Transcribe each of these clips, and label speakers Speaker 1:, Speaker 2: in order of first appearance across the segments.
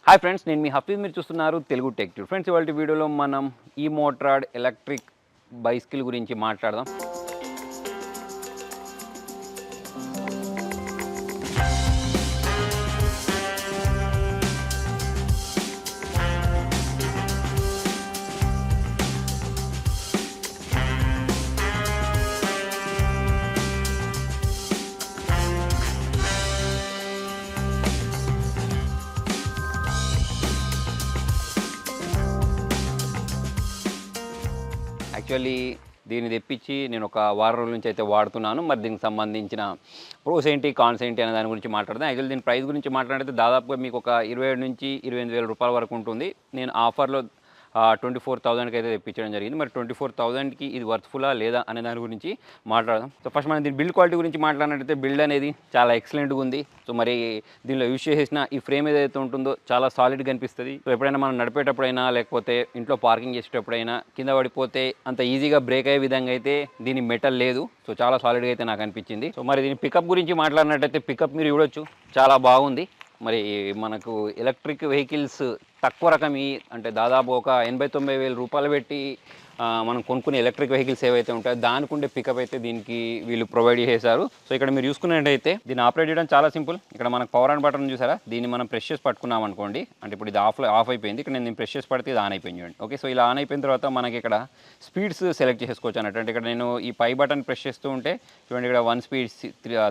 Speaker 1: Hi friends, నేను మీ హఫీజ్. మీరు చూస్తున్నారు తెలుగు టెక్ ట్యూబ్. ఫ్రెండ్స్, ఇవాళ వీడియోలో మనం EMotorad ఎలక్ట్రిక్ బైసికల్ గురించి మాట్లాడదాం. యాక్చువల్లీ దీన్ని తెప్పించి నేను ఒక వారం రోజుల నుంచి అయితే వాడుతున్నాను. మరి దీనికి సంబంధించిన ప్రోస్ ఏంటి, కాన్స్ ఏంటి అనే దాని గురించి మాట్లాడదాం. యాక్చువల్లీ దీని ప్రైస్ గురించి మాట్లాడితే దాదాపుగా మీకు ఒక 27 నుంచి 28,000 రూపాయల వరకు ఉంటుంది. నేను ఆఫర్లో 24,000కి అయితే తెప్పించడం జరిగింది. మరి 24,000కి ఇది వర్త్ఫుల్లా లేదా అనే దాని గురించి మాట్లాడదాం. సో ఫస్ట్ మనం దీని బిల్డ్ క్వాలిటీ గురించి మాట్లాడినట్టయితే బిల్డ్ అనేది చాలా ఎక్సలెంట్గా ఉంది. సో మరి దీనిలో యూజ్ చేసిన ఈ ఫ్రేమ్ ఏదైతే ఉంటుందో చాలా సాలిడ్గా అనిపిస్తుంది. సో ఎప్పుడైనా మనం నడిపేటప్పుడైనా లేకపోతే ఇంట్లో పార్కింగ్ చేసేటప్పుడైనా కింద పడిపోతే అంత ఈజీగా బ్రేక్ అయ్యే విధంగా అయితే దీని మెటల్ లేదు. సో చాలా సాలిడ్గా అయితే నాకు అనిపించింది. సో మరి దీని పికప్ గురించి మాట్లాడినట్టయితే పికప్ మీరు చూడొచ్చు, చాలా బాగుంది. మరి మనకు ఎలక్ట్రిక్ వెహికల్స్ తక్కువ రకం అంటే దాదాపు ఒక 89,000 రూపాయలు పెట్టి మనం కొనుక్కునే ఎలక్ట్రిక్ వెహికల్స్ ఏవైతే ఉంటాయో దానికి ఉండే పికప్ అయితే దీనికి వీళ్ళు ప్రొవైడ్ చేశారు. సో ఇక్కడ మీరు చూసుకున్నట్టయితే దీన్ని ఆపరేట్ చేయడం చాలా సింపుల్. ఇక్కడ మనకు పవర్ ఆన్ బటన్ చూసారా, దీన్ని మనం ప్రెస్ చేసి పట్టుకున్నాం అనుకోండి, అంటే ఇప్పుడు ఇది ఆఫ్ అయిపోయింది. ఇక్కడ నేను ప్రెస్ చేసి పడితే ఇది ఆన్ అయిపోయింది చూడండి. ఓకే, సో ఇలా ఆన్ అయిపోయిన తర్వాత మనకి ఇక్కడ స్పీడ్స్ సెలెక్ట్ చేసుకోవచ్చు అన్నట్టు. అంటే ఇక్కడ నేను ఈ పై బటన్ ప్రెస్ చేస్తూ ఉంటే చూడండి, ఇక్కడ 1 speed,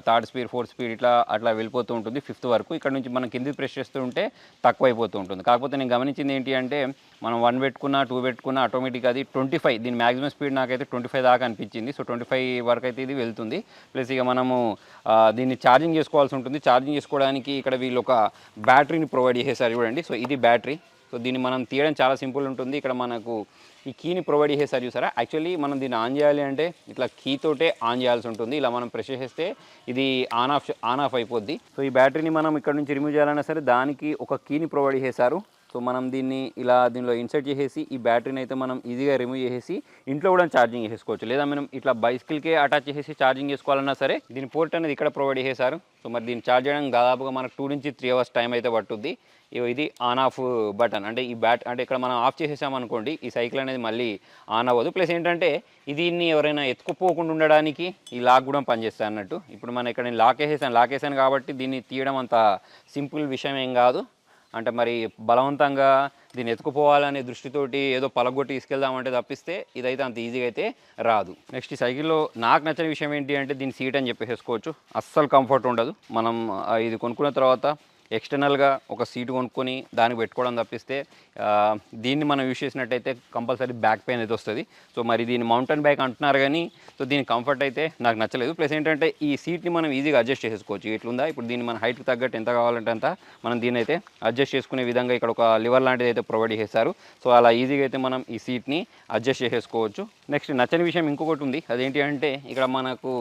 Speaker 1: 3rd speed, 4th speed అట్లా వెళ్ళిపోతూ ఉంటుంది 5th వరకు. ఇక్కడ నుంచి మనం కింది ప్రెస్ చేస్తూ ఉంటే తక్కువ అయిపోతూ ఉంటుంది. కాకపోతే నేను గమనించింది ఏంటి అంటే మనం 1 పెట్టుకున్నా 2 పెట్టుకున్నా ఆటోమేటిక్ అది 25, దీని మ్యాక్సిమం స్పీడ్ నాకైతే 25 దాకా అనిపించింది. సో 25 వరకు అయితే ఇది వెళ్తుంది. ప్లస్ ఇక మనము దీన్ని ఛార్జింగ్ చేసుకోవాల్సి ఉంటుంది. ఛార్జింగ్ చేసుకోవడానికి ఇక్కడ వీళ్ళు ఒక బ్యాటరీని ప్రొవైడ్ చేసేసారు చూడండి. సో ఇది బ్యాటరీ. సో దీన్ని మనం తీయడం చాలా సింపుల్ ఉంటుంది. ఇక్కడ మనకు ఈ కీని ప్రొవైడ్ చేసేసారు చూసారా. యాక్చువల్లీ మనం దీన్ని ఆన్ చేయాలి అంటే ఇట్లా కీతోటే ఆన్ చేయాల్సి ఉంటుంది. ఇలా మనం ప్రెస్ చేసేస్తే ఇది ఆన్ ఆఫ్ అయిపోద్ది. సో ఈ బ్యాటరీని మనం ఇక్కడ నుంచి రిమూవ్ చేయాలన్నా సరే దానికి ఒక కీని ప్రొవైడ్ చేశారు. సో మనం దీన్ని ఇలా దీనిలో ఇన్సర్ట్ చేసేసి ఈ బ్యాటరీని అయితే మనం ఈజీగా రిమూవ్ చేసేసి ఇంట్లో కూడా ఛార్జింగ్ చేసుకోవచ్చు. లేదా మనం ఇట్లా బైసికల్కే అటాచ్ చేసేసి ఛార్జింగ్ చేసుకోవాలన్నా సరే దీని పోర్ట్ అనేది ఇక్కడ ప్రొవైడ్ చేశారు. సో మరి దీన్ని ఛార్జ్ చేయడానికి దాదాపుగా మనకు 2 నుంచి 3 అవర్స్ టైం అయితే పట్టుద్ది. ఇది ఆన్ ఆఫ్ బటన్, అంటే ఈ అంటే ఇక్కడ మనం ఆఫ్ చేసేసామనుకోండి ఈ సైకిల్ అనేది మళ్ళీ ఆన్ అవ్వదు. ప్లస్ ఏంటంటే దీన్ని ఎవరైనా ఎత్తుకుపోకుండా ఉండడానికి ఈ లాక్ కూడా పనిచేస్తాయి అన్నట్టు. ఇప్పుడు మనం ఇక్కడ నేను లాక్ వేసేసాను కాబట్టి దీన్ని తీయడం అంత సింపుల్ విషయం ఏం కాదు. అంటే మరి బలవంతంగా దీన్ని ఎత్తుకుపోవాలనే దృష్టితోటి ఏదో పలగొట్టి తీసుకెళ్దామంటే తప్పిస్తే ఇదైతే అంత ఈజీగా అయితే రాదు. నెక్స్ట్ ఈ సైకిల్లో నాకు నచ్చిన విషయం ఏంటి అంటే దీని సీట్ అని చెప్పేసుకోవచ్చు. అస్సలు కంఫర్ట్ ఉండదు. మనం ఇది కొనుక్కున్న తర్వాత ఎక్స్టర్నల్గా ఒక సీటు కొనుక్కొని దానికి పెట్టుకోవడం తప్పిస్తే దీన్ని మనం యూజ్ చేసినట్టయితే కంపల్సరీ బ్యాక్ పెయిన్ అయితే వస్తుంది. సో మరి దీన్ని మౌంటైన్ బైక్ అంటున్నారు కానీ సో దీని కంఫర్ట్ అయితే నాకు నచ్చలేదు. ప్లస్ ఏంటంటే ఈ సీట్ని మనం ఈజీగా అడ్జస్ట్ చేసుకోవచ్చు. ఇట్లుందా, ఇప్పుడు దీన్ని మన హైట్కి తగ్గట్టు ఎంత కావాలంటే అంత మనం దీన్ని అయితే అడ్జస్ట్ చేసుకునే విధంగా ఇక్కడ ఒక లివర్ లాంటిది అయితే ప్రొవైడ్ చేశారు. సో అలా ఈజీగా అయితే మనం ఈ సీట్ని అడ్జస్ట్ చేసేసుకోవచ్చు. నెక్స్ట్ నచ్చని విషయం ఇంకొకటి ఉంది, అదేంటి అంటే ఇక్కడ మనకు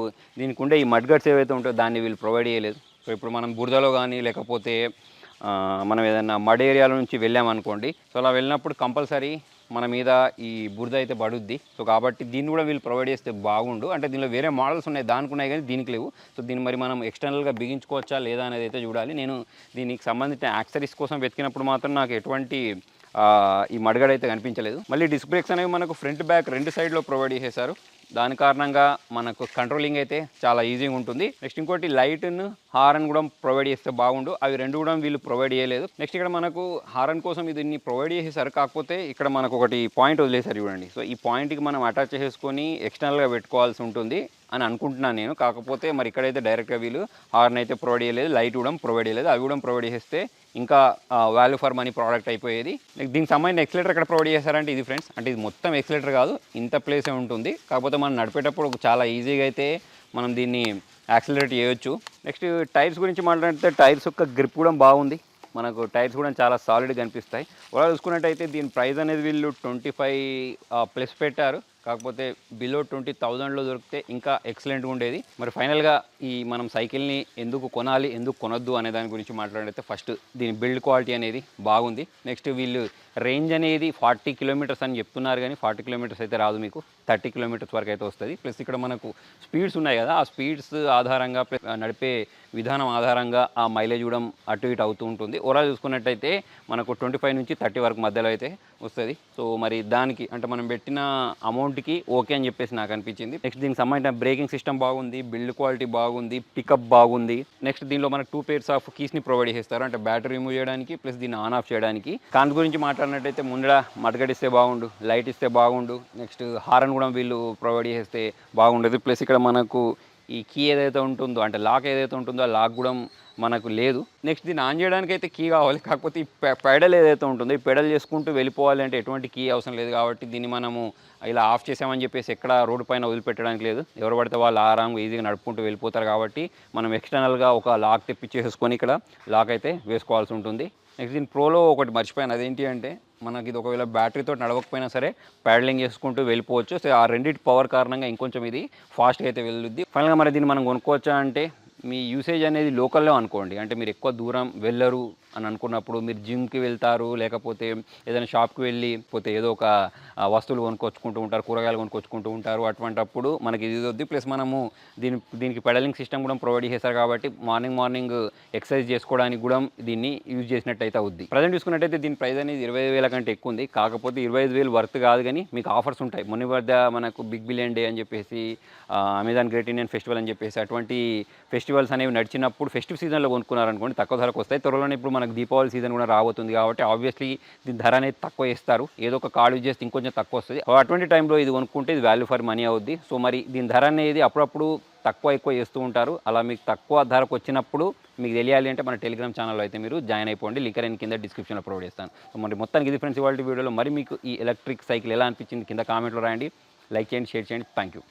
Speaker 1: దీనికి ఉండే ఈ మడ్ గట్స్ ఏవైతే ఉంటాయో దాన్ని వీళ్ళు ప్రొవైడ్ చేయలేదు. సో ఇప్పుడు మనం బురదలో కానీ లేకపోతే మనం ఏదైనా మడ్ ఏరియాల నుంచి వెళ్ళామనుకోండి, సో అలా వెళ్ళినప్పుడు కంపల్సరీ మన మీద ఈ బురద అయితే పడుద్ది. సో కాబట్టి దీన్ని కూడా వీళ్ళు ప్రొవైడ్ చేస్తే బాగుండు. అంటే దీనిలో వేరే మోడల్స్ ఉన్నాయి, దానికి ఉన్నాయి కానీ దీనికి లేవు. సో దీన్ని మరి మనం ఎక్స్టర్నల్గా బిగించుకోవచ్చా లేదా అనేది అయితే చూడాలి. నేను దీనికి సంబంధించిన యాక్సరీస్ కోసం వెతికినప్పుడు మాత్రం నాకు ఎటువంటి ఈ మడగడ అయితే కనిపించలేదు. మళ్ళీ డిస్క్ బ్రేక్స్ అనేవి మనకు ఫ్రంట్ బ్యాక్ 2 సైడ్లో ప్రొవైడ్ చేసేసారు. దాని కారణంగా మనకు కంట్రోలింగ్ అయితే చాలా ఈజీగా ఉంటుంది. నెక్స్ట్ ఇంకోటి లైట్ను హారన్ కూడా ప్రొవైడ్ చేస్తే బాగుండు. అవి 2 కూడా వీళ్ళు ప్రొవైడ్ చేయలేదు. నెక్స్ట్ ఇక్కడ మనకు హారన్ కోసం దీన్ని ప్రొవైడ్ చేసేసారు. కాకపోతే ఇక్కడ మనకు ఒకటి పాయింట్ వదిలేసారు చూడండి. సో ఈ పాయింట్కి మనం అటాచ్ చేసుకొని ఎక్స్టర్నల్గా పెట్టుకోవాల్సి ఉంటుంది అని అనుకుంటున్నాను నేను. కాకపోతే మరి ఇక్కడైతే డైరెక్ట్గా వీళ్ళు హార్న్ అయితే ప్రొవైడ్ చేయలేదు, లైట్ కూడా ప్రొవైడ్ చేయలేదు. అవి కూడా ప్రొవైడ్ చేస్తే ఇంకా వాల్యూ ఫర్ మనీ ప్రోడక్ట్ అయిపోయేది. దీనికి సంబంధించిన ఎక్సిలేటర్ ఎక్కడ ప్రొవైడ్ చేశారంటే ఇది ఫ్రెండ్స్, అంటే ఇది మొత్తం ఎక్సిలేటర్ కాదు, ఇంత ప్లేసే ఉంటుంది. కాకపోతే మనం నడిపేటప్పుడు చాలా ఈజీగా అయితే మనం దీన్ని యాక్సిలరేట్ చేయొచ్చు. నెక్స్ట్ టైర్స్ గురించి మాట్లాడితే టైర్స్ యొక్క గ్రిప్ కూడా బాగుంది. మనకు టైర్స్ కూడా చాలా సాలిడ్గా కనిపిస్తాయి. అలా చూసుకున్నట్టయితే దీని ప్రైస్ అనేది వీళ్ళు 25 ప్లస్ పెట్టారు. కాకపోతే బిలో 20,000లో దొరికితే ఇంకా ఎక్సలెంట్గా ఉండేది. మరి ఫైనల్గా ఈ మనం సైకిల్ని ఎందుకు కొనాలి, ఎందుకు కొనొద్దు అనే దాని గురించి మాట్లాడితే ఫస్ట్ దీని బిల్డ్ క్వాలిటీ అనేది బాగుంది. నెక్స్ట్ వీళ్ళు రేంజ్ అనేది 40 కిలోమీటర్స్ అని చెప్తున్నారు, కానీ 40 కిలోమీటర్స్ అయితే రాదు, మీకు 30 కిలోమీటర్స్ వరకు అయితే వస్తుంది. ప్లస్ ఇక్కడ మనకు స్పీడ్స్ ఉన్నాయి కదా, ఆ స్పీడ్స్ ఆధారంగా ప్లస్ నడిపే విధానం ఆధారంగా ఆ మైలేజ్ కూడా అటు ఇటు అవుతూ ఉంటుంది. ఓవరాల్ చూసుకున్నట్టయితే మనకు 25 నుంచి 30 వరకు మధ్యలో అయితే వస్తుంది. సో మరి దానికి అంటే మనం పెట్టిన అమౌంట్కి ఓకే అని చెప్పేసి నాకు అనిపించింది. నెక్స్ట్ దీనికి సంబంధించిన బ్రేకింగ్ సిస్టమ్ బాగుంది, బిల్డ్ క్వాలిటీ బాగుంది, పికప్ బాగుంది. నెక్స్ట్ దీనిలో మనకు 2 pairs ఆఫ్ కీస్ని ప్రొవైడ్ చేస్తారు, అంటే బ్యాటరీ రిమూవ్ చేయడానికి ప్లస్ దీన్ని ఆన్ ఆఫ్ చేయడానికి. కాన్స్ గురించి మాట్లాడినట్టయితే ముందర మడగడిస్తే బాగుండు, లైట్ ఇస్తే బాగుండు, నెక్స్ట్ హారన్ కూడా వీళ్ళు ప్రొవైడ్ చేస్తే బాగుండేది. ప్లస్ ఇక్కడ మనకు ఈ కీ ఏదైతే ఉంటుందో అంటే లాక్ ఏదైతే ఉంటుందో ఆ లాక్ కూడా మనకు లేదు. నెక్స్ట్ దీన్ని ఆన్ చేయడానికి అయితే కీ కావాలి, కాకపోతే ఈ పెడల్ ఏదైతే ఉంటుందో ఈ పెడల్ చేసుకుంటూ వెళ్ళిపోవాలి అంటే ఎటువంటి కీ అవసరం లేదు. కాబట్టి దీన్ని మనము ఇలా ఆఫ్ చేసామని చెప్పేసి ఎక్కడ రోడ్డు పైన వదిలిపెట్టడానికి లేదు, ఎవరు పడితే వాళ్ళు ఆరాంగా ఈజీగా నడుపుకుంటూ వెళ్ళిపోతారు. కాబట్టి మనం ఎక్స్టర్నల్గా ఒక లాక్ తెప్పించేసుకొని ఇక్కడ లాక్ అయితే వేసుకోవాల్సి ఉంటుంది. నెక్స్ట్ దీని ప్రోలో ఒకటి మర్చిపోయాను, అదేంటి అంటే మనకి ఇది ఒకవేళ బ్యాటరీతో నడవకపోయినా సరే ప్యాడలింగ్ చేసుకుంటూ వెళ్ళిపోవచ్చు. సో ఆ రెండింటి పవర్ కారణంగా ఇంకొంచెం ఇది ఫాస్ట్గా అయితే వెళ్ళుద్ది. ఫైనల్గా మరి దీన్ని మనం కొనుక్కోవచ్చా అంటే మీ యూసేజ్ అనేది లోకల్లో అనుకోండి, అంటే మీరు ఎక్కువ దూరం వెళ్ళరు అని అనుకున్నప్పుడు మీరు జిమ్కి వెళ్తారు, లేకపోతే ఏదైనా షాప్కి వెళ్ళి పోతే ఏదో ఒక వస్తువులు కొనుక్కొచ్చుకుంటూ ఉంటారు, కూరగాయలు కొనుక్కొచ్చుకుంటూ ఉంటారు, అటువంటప్పుడు మనకి ఇది వద్దు. ప్లస్ మనము దీనికి పెడలింగ్ సిస్టమ్ కూడా ప్రొవైడ్ చేశారు కాబట్టి మార్నింగ్ ఎక్సర్సైజ్ చేసుకోవడానికి కూడా దీన్ని యూజ్ చేసినట్టయితే అవుద్ది. ప్రజెంట్ చూసుకున్నట్టయితే దీని ప్రైస్ అనేది 25,000 కంటే ఎక్కువ ఉంది, కాకపోతే 25,000 వర్త్ కాదు, కానీ మీకు ఆఫర్స్ ఉంటాయి. మొన్న వద్ద మనకు బిగ్ బిలియన్ డే అని చెప్పేసి అమెజాన్ గ్రేట్ ఇండియన్ ఫెస్టివల్ అని చెప్పేసి అటువంటి ఫెస్టివల్స్ అనేవి నడిచినప్పుడు ఫెస్టివ్ సీజన్లో కొనుక్కున్నారనుకోండి తక్కువ ధరకు వస్తాయి. త్వరలోనే ఇప్పుడు మనకు దీపావళి సీజన్ కూడా రాబోతుంది కాబట్టి ఆబ్వియస్లీ దీని ధర అనేది తక్కువ ఇస్తారు, ఏదో ఒక కార్డు యూజ్ చేస్తే ఇంకొంచెం తక్కువ వస్తుంది. అటువంటి టైంలో ఇది కొనుక్కుంటే ఇది వాల్యూ ఫర్ మనీ అవుద్ది. సో మరి దీని ధర అనేది అప్పుడప్పుడు తక్కువ ఎక్కువ చేస్తూ ఉంటారు. అలా మీకు తక్కువ ధరకు వచ్చినప్పుడు మీకు తెలియాలి అంటే మన టెలిగ్రామ్ ఛానల్లో అయితే మీరు జాయిన్ అయిపోండి, లింక్ నేను కింద డిస్క్రిప్షన్లో ప్రొవైడ్ చేస్తాను. సో మరి మొత్తానికి ఇది ఫ్రెండ్స్ ఇవాళ వీడియోలో. మరి మీకు ఈ ఎలక్ట్రిక్ సైకిల్ ఎలా అనిపించింది కింద కామెంట్లో రాయండి, లైక్ చేయండి, షేర్ చేయండి. Thank you.